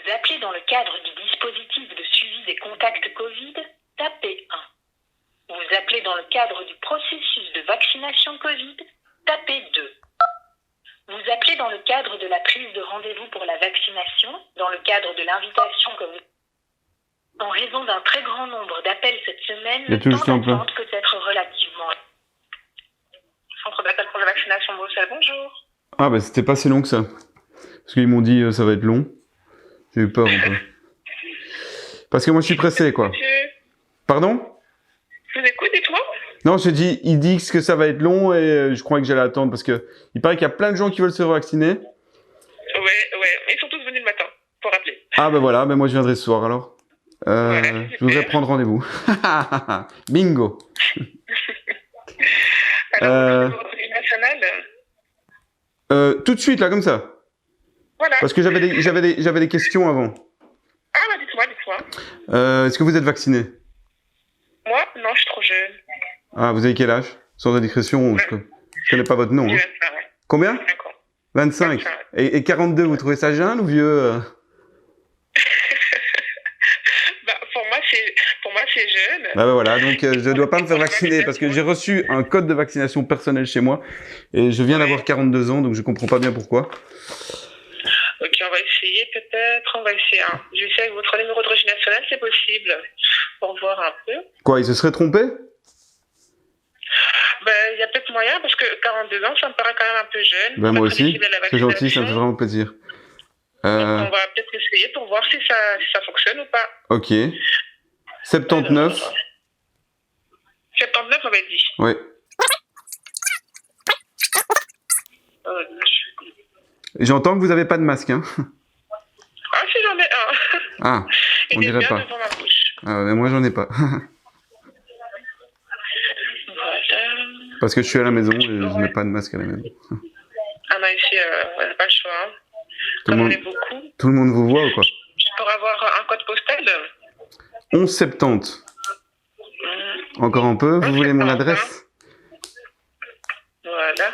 Vous appelez dans le cadre du dispositif de suivi des contacts Covid, tapez 1. Vous appelez dans le cadre du processus de vaccination Covid, tapez 2. Vous appelez dans le cadre de la prise de rendez-vous pour la vaccination, dans le cadre de l'invitation que vous... En raison d'un très grand nombre d'appels cette semaine, le temps d'attente peut être relativement... Centre d'appel pour la vaccination Bruxelles, bonjour. Ah bah c'était pas si long que ça. Parce qu'ils m'ont dit ça va être long. J'ai eu peur un peu. Parce que moi je suis pressé quoi. Monsieur, Pardon? je vous écoute, dites-moi. Non, j'ai dit, ils disent que ça va être long et je croyais que j'allais attendre parce que il paraît qu'il y a plein de gens qui veulent se vacciner. Ouais, ils sont tous venus le matin, pour rappeler. Ah bah voilà, moi je viendrai ce soir alors. Voilà, Je voudrais prendre rendez-vous. Bingo. Alors, vous avez votre nationale. Tout de suite là comme ça. Voilà. Parce que j'avais des questions avant. Ah bah dites-moi. Est-ce que vous êtes vacciné? Moi, non, je suis trop jeune. Ah, vous avez quel âge? Sans indiscrétion, je connais pas votre nom. J'ai Hein. 25 ans. Combien? 25 ans. 25. Et 42, vous trouvez ça jeune ou vieux? Bah, pour moi, c'est jeune. Bah voilà, donc je dois pas me faire vacciner parce que j'ai reçu un code de vaccination personnel chez moi et je viens d'avoir 42 ans, donc je comprends pas bien pourquoi. Ok, on va essayer peut-être. On va essayer. Je vais essayer avec votre numéro de registre national, c'est possible. Pour voir un peu. Quoi, il se serait trompé? Ben, il y a peut-être moyen parce que 42 ans, ça me paraît quand même un peu jeune. Ben moi aussi, c'est gentil, ça me fait vraiment plaisir. Donc, on va peut-être essayer pour voir si ça fonctionne ou pas. Ok. 79. Alors, 79, on va dit. Ouais. J'entends que vous avez pas de masque, hein? Ah, si j'en ai un. Ah, on Il est dirait bien pas. devant ma bouche. Ah, mais moi j'en ai pas. Voilà. Parce que je suis à la maison et je mets pas de masque à la maison. Ah non, ici, on n'a pas le choix. Hein. Tout le Comme on monde- est beaucoup. Tout le monde vous voit ou quoi? Je pourrais avoir un code postal. 11,70. Encore un peu? Vous voulez mon adresse? Voilà.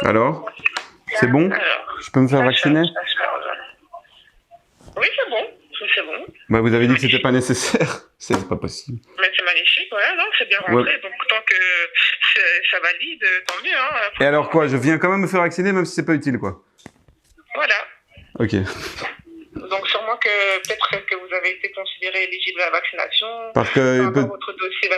Alors? C'est bon? Alors, Je peux me faire vacciner? oui, c'est bon. C'est bon. Bah vous avez dit que c'était pas nécessaire. C'est pas possible. Mais c'est magnifique, voilà, non, c'est bien rentré. Ouais. Donc, tant que ça valide, tant mieux. Hein. Et alors quoi? Je viens quand même me faire vacciner même si c'est pas utile quoi? Voilà. Ok. Donc, sûrement que peut-être que vous avez été considéré éligible à la vaccination. Parce que Par rapport à votre dossier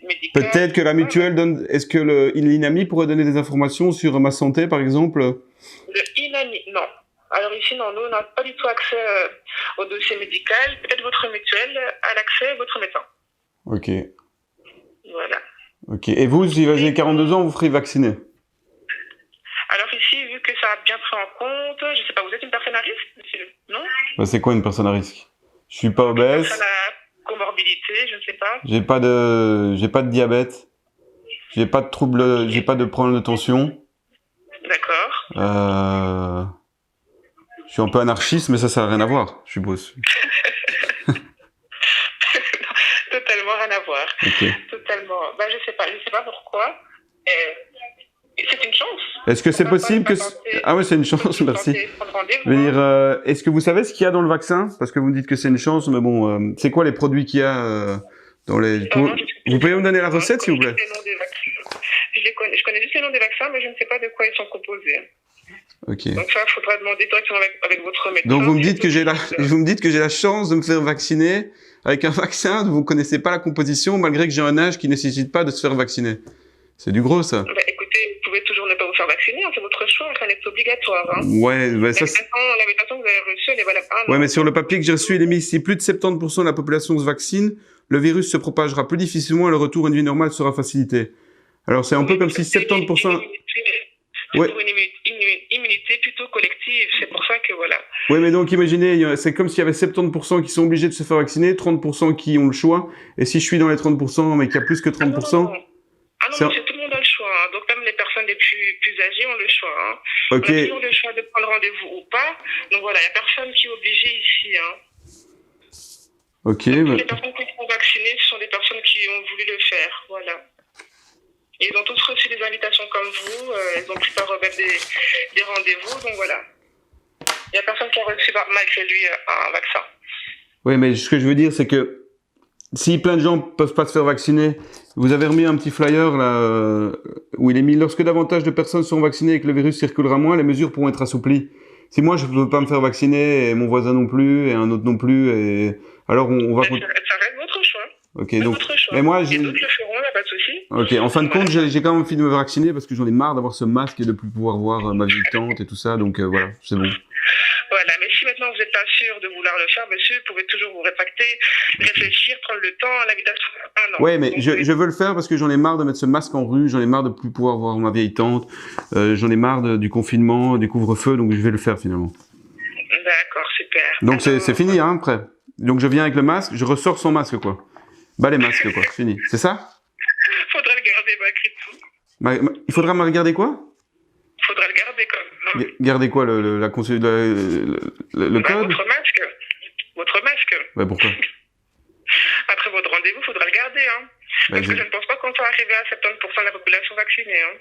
médical. peut-être que la mutuelle donne... Est-ce que l'INAMI pourrait donner des informations sur ma santé par exemple? Le INAMI, non. Alors ici, non, nous, on n'a pas du tout accès au dossier médical. Peut-être votre mutuelle a l'accès à votre médecin. Ok. Voilà. Ok. Et vous, si vous avez 42 ans, vous ferez vacciner? Alors ici, vu que ça a bien pris en compte, je ne sais pas, vous êtes une personne à risque, monsieur? Non? Bah, c'est quoi une personne à risque? Je suis pas Une obèse. personne à comorbidité, je ne sais pas. J'ai pas de diabète. J'ai pas de trouble, j'ai pas de problème de tension. D'accord. Je suis un peu anarchiste, mais ça n'a rien à voir, je suppose. Totalement rien à voir. Ok. Totalement. Ben, je sais pas pourquoi. C'est une chance. Est-ce que c'est possible que... Ah ouais, c'est une chance, merci. Je veux dire, est-ce que vous savez ce qu'il y a dans le vaccin? Parce que vous me dites que c'est une chance, mais bon, c'est quoi les produits qu'il y a dans les... Vous pouvez me donner la recette, s'il vous plaît? Je connais juste les noms des vaccins, mais je ne sais pas de quoi ils sont composés. Ok. Donc ça, il faudra demander directement avec votre médecin. Donc vous me dites que j'ai la chance de me faire vacciner avec un vaccin dont vous ne connaissez pas la composition, malgré que j'ai un âge qui ne nécessite pas de se faire vacciner. C'est du gros, ça. Bah, écoutez, vous pouvez toujours ne pas vous faire vacciner, hein, c'est votre choix, ça n'est obligatoire. Hein. Ouais, bah, ça... L'invitation que vous avez reçue, elle est valable. Ouais, mais sur le papier que j'ai reçu, il est mis, si plus de 70% de la population se vaccine, le virus se propagera plus difficilement et le retour à une vie normale sera facilité. Alors c'est un peu comme si 70%... Ouais. Pour une immunité plutôt collective, c'est pour ça que voilà. Oui, mais donc imaginez, c'est comme s'il y avait 70% qui sont obligés de se faire vacciner, 30% qui ont le choix, et si je suis dans les 30%, mais qu'il y a plus que 30%... Ah non, monsieur, tout le monde a le choix. Hein. Donc même les personnes les plus âgées ont le choix. Hein. Ok. On a toujours le choix de prendre rendez-vous ou pas. Donc voilà, il n'y a personne qui est obligé ici. Hein. Ok. Donc, les personnes qui sont vaccinées, ce sont des personnes qui ont voulu le faire. Voilà. Ils ont tous reçu des invitations comme vous. Ils ont plupart même des rendez-vous. Donc voilà. Il n'y a personne qui a reçu malgré lui un vaccin. Oui, mais ce que je veux dire, c'est que si plein de gens peuvent pas se faire vacciner, vous avez remis un petit flyer là où il est mis lorsque davantage de personnes seront vaccinées et que le virus circulera moins, les mesures pourront être assouplies. Si moi je peux pas me faire vacciner et mon voisin non plus et un autre non plus, et alors on va. Ça reste votre choix. Ok, donc. Mais moi, et d'autres le feront, y a pas de souci. Ok, en fin de compte, j'ai quand même envie de me vacciner parce que j'en ai marre d'avoir ce masque et de plus pouvoir voir ma vieille tante et tout ça, donc voilà, c'est bon. Voilà, mais si maintenant vous n'êtes pas sûr de vouloir le faire, monsieur, vous pouvez toujours vous rétracter, réfléchir, prendre le temps, l'invitation. Ouais, mais je veux le faire parce que j'en ai marre de mettre ce masque en rue, j'en ai marre de plus pouvoir voir ma vieille tante, j'en ai marre du confinement, du couvre-feu, donc je vais le faire finalement. D'accord, super. Donc c'est fini, hein, après. Donc je viens avec le masque, je ressors sans masque, quoi. Bah les masques, quoi, c'est fini. C'est ça? Faudra le garder malgré tout. Il faudra me regarder quoi? Faudra le garder quand même. Garder quoi, le code? Votre masque. Bah pourquoi? Après votre rendez-vous, faudra le garder, hein. Parce que je ne pense pas qu'on soit arrivé à 70% de la population vaccinée, hein.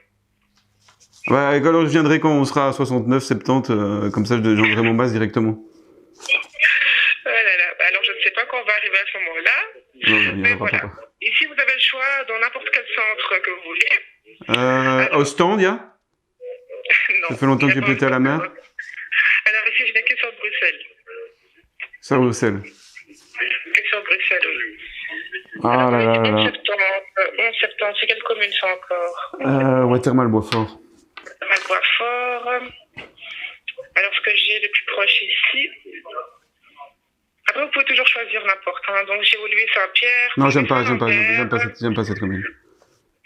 Ouais, alors je viendrai quand on sera à 69, 70, comme ça j'enverrai mon masque directement. Oh là là. Alors je ne sais pas quand on va arriver à ce moment-là. Mais voilà. Ici, vous avez le choix dans n'importe quel centre que vous voulez. Au stand, il y a? Non. Ça fait longtemps que j'ai plus été à la mer. Alors ici, je n'ai que sur Bruxelles. Sur Bruxelles. Que sur Bruxelles, oui. Ah là là là là. 11 septembre, c'est quelle commune ça encore? Watermal-Boisfort. Watermal-Boisfort. Alors, ce que j'ai le plus proche ici. Après, vous pouvez toujours choisir n'importe. Hein. Donc, j'ai Louis Saint-Pierre. Non, j'aime pas cette commune.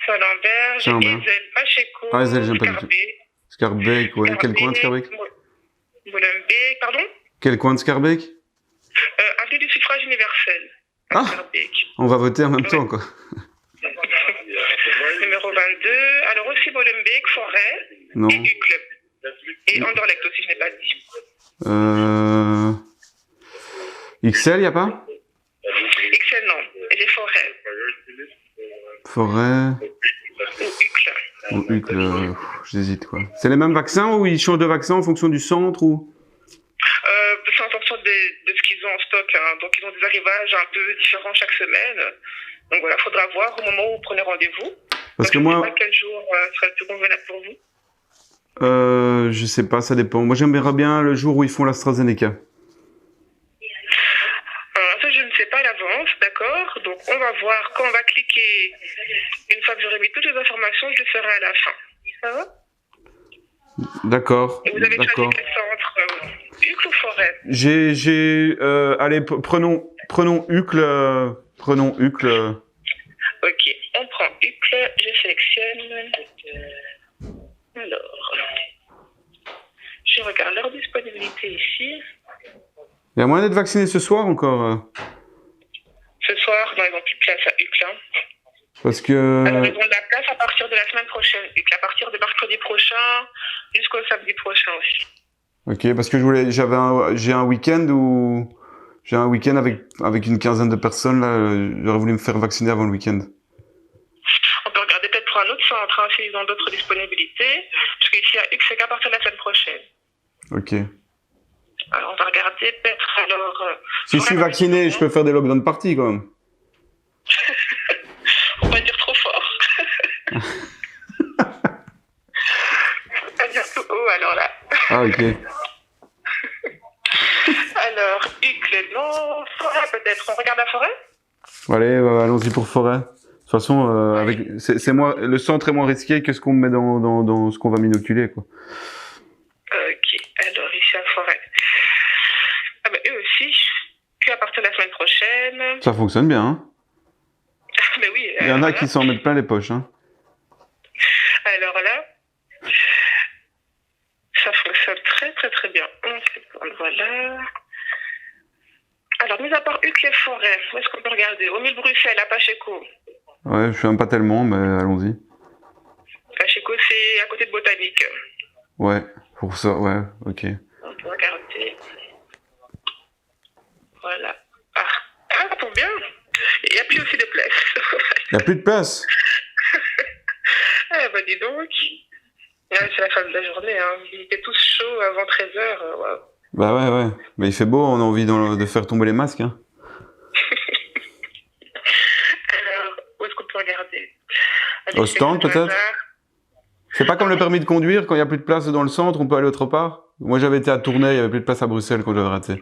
Saint-Lambert, j'ai Ezel, Pacheco. Ah, Ezel, j'aime pas du tout. Scarbeck, ouais. Quel coin de Scarbeck? Molenbeek, pardon? Quel coin de Scarbeck? Avenue du suffrage universel. Ah! Scarbeck. On va voter en même temps, quoi. Numéro 22. Alors, aussi Molenbeek, Forêt. Non. Et Uccle. Et Anderlecht aussi, je n'ai pas dit. XL, y a pas? XL, non. Et les Forêts. Forêt. Ou Uccle. Ou Uccle, j'hésite, quoi. C'est les mêmes vaccins ou ils changent de vaccin en fonction du centre ou? C'est en fonction de ce qu'ils ont en stock. Hein. Donc, ils ont des arrivages un peu différents chaque semaine. Donc, voilà, il faudra voir au moment où vous prenez rendez-vous. Parce que je moi. Je ne sais pas quel jour serait le plus convenable pour vous. Je sais pas, ça dépend. Moi, j'aimerais bien le jour où ils font l'AstraZeneca. Ça, je ne sais pas à l'avance, d'accord. Donc, on va voir quand on va cliquer. Une fois que j'aurai mis toutes les informations, je le ferai à la fin. Ça va? D'accord. Et vous avez choisi quel centre? Uccle ou Forêt? Allez, prenons Uccle. Prenons Uccle. Ok, on prend Uccle. Je sélectionne. Alors, je regarde leur disponibilité ici. Il y a moyen d'être vacciné ce soir encore? Ce soir, non, ils n'ont plus de place à Uccle. Hein. Parce que. Alors, ils ont de la place à partir de la semaine prochaine. Uccle, à partir de mercredi prochain jusqu'au samedi prochain aussi. Ok, parce que j'ai un week-end où. J'ai un week-end avec une quinzaine de personnes, là. J'aurais voulu me faire vacciner avant le week-end. On peut regarder peut-être pour un autre centre, hein, s'ils ont d'autres disponibilités. Parce qu'ici, à Uccle, c'est qu'à partir de la semaine prochaine. Ok. Alors, on va regarder peut-être alors... si je suis vacciné, je peux faire des lockdown parties, quand même. Faut pas dire trop fort. Faut pas dire tout haut, alors là. Ah, ok. Alors, Uccle, non. Forêt, peut-être. On regarde la forêt? Allez, allons-y pour forêt. De toute façon, c'est le centre est moins risqué que ce qu'on met dans ce qu'on va m'inoculer, quoi. Ok, alors ici à forêt. Ah ben eux aussi, puis à partir de la semaine prochaine. Ça fonctionne bien, hein? Mais oui. Il y en a qui s'en mettent plein les poches, hein? Alors là, ça fonctionne très très très bien. Voilà. Alors, mis à part Uccle et Forêt, où est-ce qu'on peut regarder? Au milieu de Bruxelles, à Pacheco. Ouais, je suis pas tellement, mais allons-y. Pacheco, c'est à côté de Botanique. Ouais, pour ça, ouais, ok. On peut regarder. Voilà. Ah, ça tombe bien. Il n'y a plus aussi de place. Il n'y a plus de place? bah dis donc. Ouais, c'est la fin de la journée, hein. Ils étaient tous chauds avant 13h. Wow. Bah ouais. Mais il fait beau, on a envie de faire tomber les masques, hein. Alors, où est-ce qu'on peut regarder? Au stand, peut-être? C'est pas comme le permis de conduire, quand il n'y a plus de place dans le centre, on peut aller autre part? Moi, j'avais été à Tournai, il n'y avait plus de place à Bruxelles quand j'avais raté.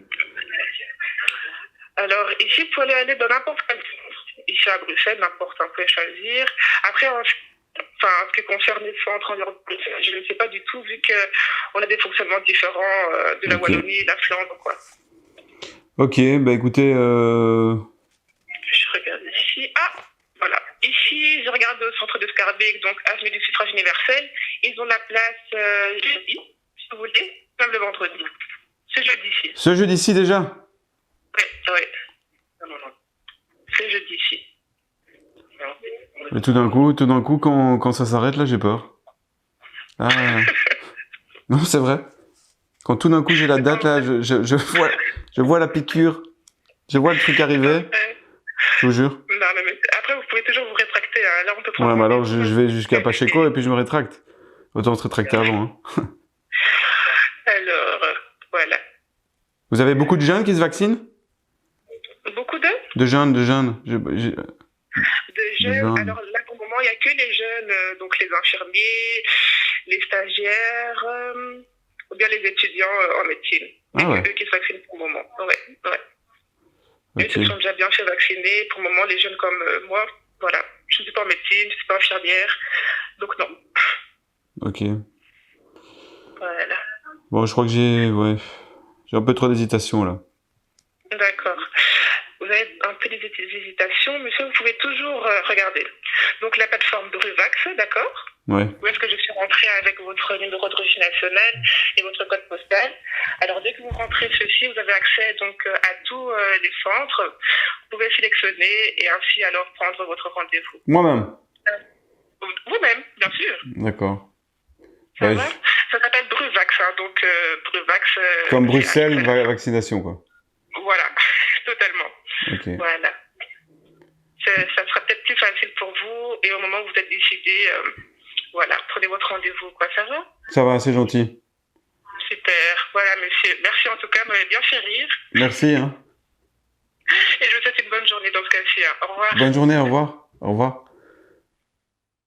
Alors, ici, vous pouvez aller dans n'importe quel centre. Ici, à Bruxelles, n'importe, vous pouvez choisir. Après, en ce qui concerne les centres en Europe, je ne sais pas du tout, vu qu'on a des fonctionnements différents de la Wallonie et la Flandre, quoi. Ok, bah écoutez... Je regarde ici. Ah, voilà. Ici, je regarde au centre de Scarbeck, donc avenue du suffrage universel. Ils ont la place jeudi, si vous voulez, même le vendredi. Ce jeudi-ci. Ce jeudi-ci déjà? Oui. Non. Ce jeudi-ci. Et tout d'un coup, quand ça s'arrête, là, j'ai peur. Ah... Non, c'est vrai. Quand tout d'un coup, j'ai la date, là, je vois la piqûre. Je vois le truc arriver. Je vous jure. Non, mais après, vous pouvez toujours vous rétracter. Hein. Là, on peut prendre... Ouais, mais alors, je vais jusqu'à Pacheco et puis je me rétracte. Autant se rétracter avant. Hein. Alors, voilà. Vous avez beaucoup de jeunes qui se vaccinent? Beaucoup de? De jeunes. De jeunes. Alors là, pour le moment, il n'y a que les jeunes, donc les infirmiers, les stagiaires, ou bien les étudiants en médecine. Ah ouais. Eux qui se vaccinent pour le moment. Ouais. Okay. Eux se sont déjà bien fait vacciner. Pour le moment, les jeunes comme moi, voilà. Je ne suis pas en médecine, je ne suis pas infirmière, donc non. Ok. Voilà. Bon, je crois que j'ai un peu trop d'hésitation là. D'accord. Vous avez un peu d'hésitation, monsieur, vous pouvez toujours regarder. Donc la plateforme Bruvax, d'accord? Ouais. Où est-ce que je suis rentrée avec votre numéro de registre national et votre code postal? Alors dès que vous rentrez ceci, vous avez accès donc à tous les centres. Vous pouvez sélectionner et ainsi alors prendre votre rendez-vous. Moi-même? Vous-même, bien sûr. D'accord. Ça va? Ça s'appelle Bruvax, hein, donc Bruvax. Comme Bruxelles, vaccination quoi. Voilà, totalement. Ok. Voilà. Ça sera peut-être plus facile pour vous et au moment où vous êtes décidé, voilà, prenez votre rendez-vous, quoi, ça va? Ça va, c'est gentil. Super, voilà, monsieur. Merci en tout cas, vous m'avez bien fait rire. Merci, hein. Et je vous souhaite une bonne journée dans ce cas-ci. Hein. Au revoir. Bonne journée, au revoir. Au revoir.